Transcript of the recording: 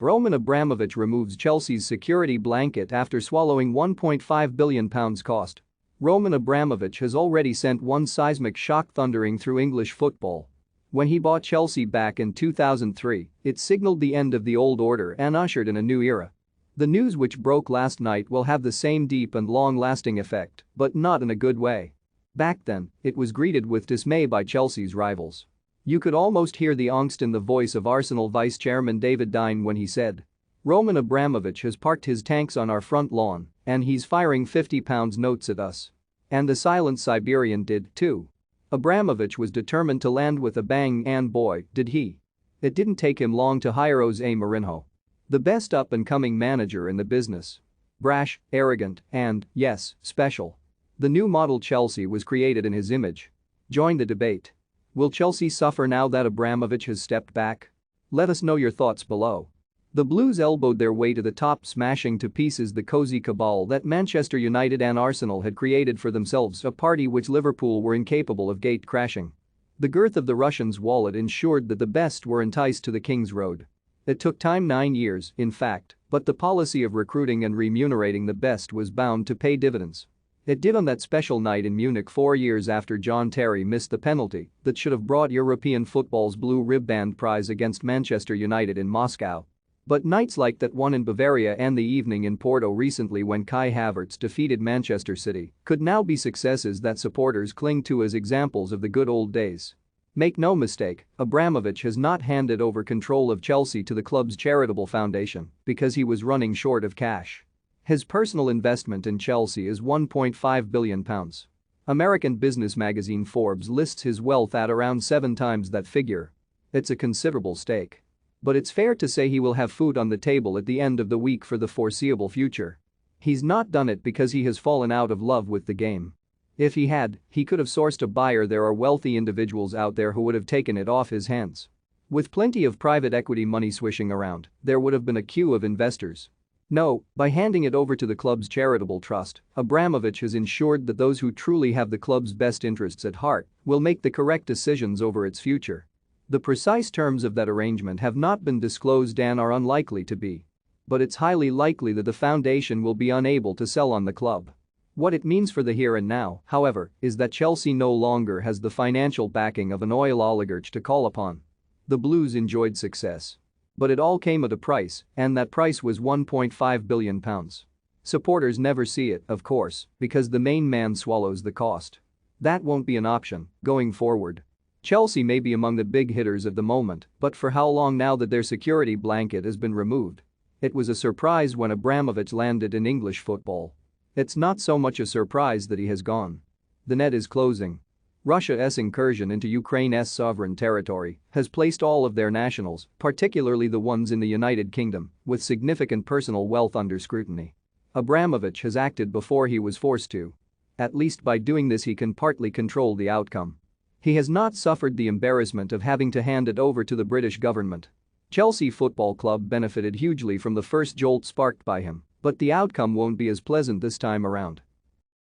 Roman Abramovich removes Chelsea's security blanket after swallowing £1.5 billion cost. Roman Abramovich has already sent one seismic shock thundering through English football. When he bought Chelsea back in 2003, it signaled the end of the old order and ushered in a new era. The news which broke last night will have the same deep and long-lasting effect, but not in a good way. Back then, it was greeted with dismay by Chelsea's rivals. You could almost hear the angst in the voice of Arsenal vice-chairman David Dine when he said, "Roman Abramovich has parked his tanks on our front lawn, and he's firing £50 notes at us." And the silent Siberian did too. Abramovich was determined to land with a bang, and boy, did he. It didn't take him long to hire Jose Mourinho, the best up-and-coming manager in the business. Brash, arrogant, and, yes, special. The new model Chelsea was created in his image. Join the debate. Will Chelsea suffer now that Abramovich has stepped back? Let us know your thoughts below. The Blues elbowed their way to the top, smashing to pieces the cosy cabal that Manchester United and Arsenal had created for themselves, a party which Liverpool were incapable of gate-crashing. The girth of the Russians' wallet ensured that the best were enticed to the King's Road. It took time, 9 years, in fact, but the policy of recruiting and remunerating the best was bound to pay dividends. It did on that special night in Munich 4 years after John Terry missed the penalty that should have brought European football's blue ribband prize against Manchester United in Moscow. But nights like that one in Bavaria and the evening in Porto recently when Kai Havertz defeated Manchester City could now be successes that supporters cling to as examples of the good old days. Make no mistake, Abramovich has not handed over control of Chelsea to the club's charitable foundation because he was running short of cash. His personal investment in Chelsea is £1.5 billion. American business magazine Forbes lists his wealth at around 7 times that figure. It's a considerable stake. But it's fair to say he will have food on the table at the end of the week for the foreseeable future. He's not done it because he has fallen out of love with the game. If he had, he could have sourced a buyer. There are wealthy individuals out there who would have taken it off his hands. With plenty of private equity money swishing around, there would have been a queue of investors. No, by handing it over to the club's charitable trust, Abramovich has ensured that those who truly have the club's best interests at heart will make the correct decisions over its future. The precise terms of that arrangement have not been disclosed and are unlikely to be. But it's highly likely that the foundation will be unable to sell on the club. What it means for the here and now, however, is that Chelsea no longer has the financial backing of an oil oligarch to call upon. The Blues enjoyed success. But it all came at a price, and that price was £1.5 billion. Supporters never see it, of course, because the main man swallows the cost. That won't be an option going forward. Chelsea may be among the big hitters of the moment, but for how long now that their security blanket has been removed? It was a surprise when Abramovich landed in English football. It's not so much a surprise that he has gone. The net is closing. Russia's incursion into Ukraine's sovereign territory has placed all of their nationals, particularly the ones in the United Kingdom, with significant personal wealth under scrutiny. Abramovich has acted before he was forced to. At least by doing this he can partly control the outcome. He has not suffered the embarrassment of having to hand it over to the British government. Chelsea Football Club benefited hugely from the first jolt sparked by him, but the outcome won't be as pleasant this time around.